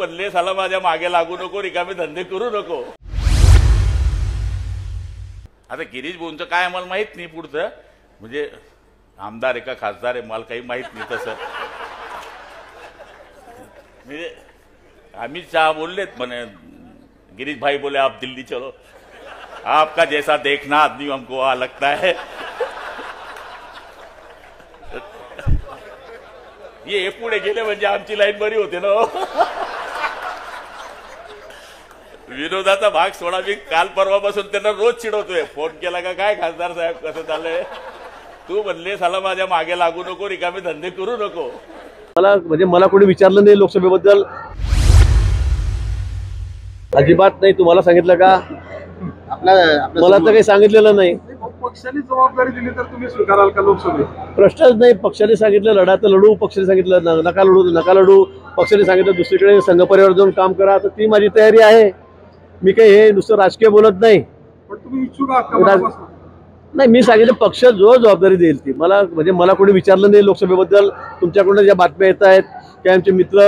म्हणले साला माझ्या मागे लागू नको, रिकामे धंदे करू नको. आता गिरीश भाऊंचं काय आम्हाला माहित नाही पुढचं, म्हणजे आमदार आहे का खासदार आहे मला काही माहित नाही. तसं म्हणजे अमित शहा बोललेत म्हणे, गिरीश भाई बोले आप दिल्ली चलो, आपका जैसा देखना आदमी हमको वहां लगता है. ये पुढे गेले म्हणजे आमची लाईन बरी होते ना. विरोधाचा भाग सोडा, मी काल परवापासून त्यांना रोज चिडवतोय, फोन केला का काय खासदार साहेब कसं चाललंय, तू म्हणले साला माझ्या मागे लागू नको, रिकामे धंदे करू नको. मला कोणी विचारलं नाही लोकसभेबद्दल, अजिबात नाही. तुम्हाला सांगितलं का? मला तर काही सांगितलेलं नाही. पक्षाने जबाबदारी दिली तर तुम्ही स्वीकाराल का लोकसभेत? प्रश्नच नाही. पक्षाने सांगितलं लढा तर लढू, पक्षाने सांगितलं नका लढू, पक्षाने सांगितलं दुसरीकडे संघ परिवार जाऊन काम करा, तर ती माझी तयारी आहे. मी काही हे नुसतं राजकीय बोलत नाही. पण तुम्ही इच्छुक आहात? नाही, मी सांगितलं पक्ष जो जबाबदारी देईल ती. मला कोणी विचारलं नाही लोकसभेबद्दल. तुमच्याकडून ज्या बातम्या येत आहेत की आमचे मित्र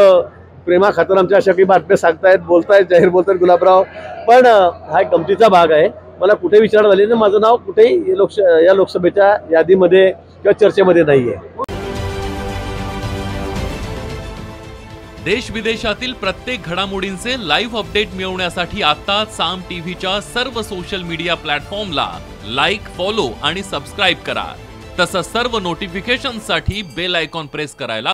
प्रेमा खातर आमच्या अशा काही बातम्या सांगतायत, बोलतायत, जाहीर बोलतायत गुलाबराव, पण हा एक गमतीचा भाग आहे. मला कुठे विचार झाली ना, माझं नाव कुठेही या लोकसभेच्या यादीमध्ये किंवा चर्चेमध्ये नाहीये. देश विदेशातील प्रत्येक घडामोडींचे लाईव्ह अपडेट मिळवण्यासाठी आता साम टीव्हीच्या सर्व सोशल मीडिया प्लॅटफॉर्मला लाईक, फॉलो आणि सबस्क्राईब करा. तसंच सर्व नोटिफिकेशनसाठी बेल आयकॉन प्रेस करायला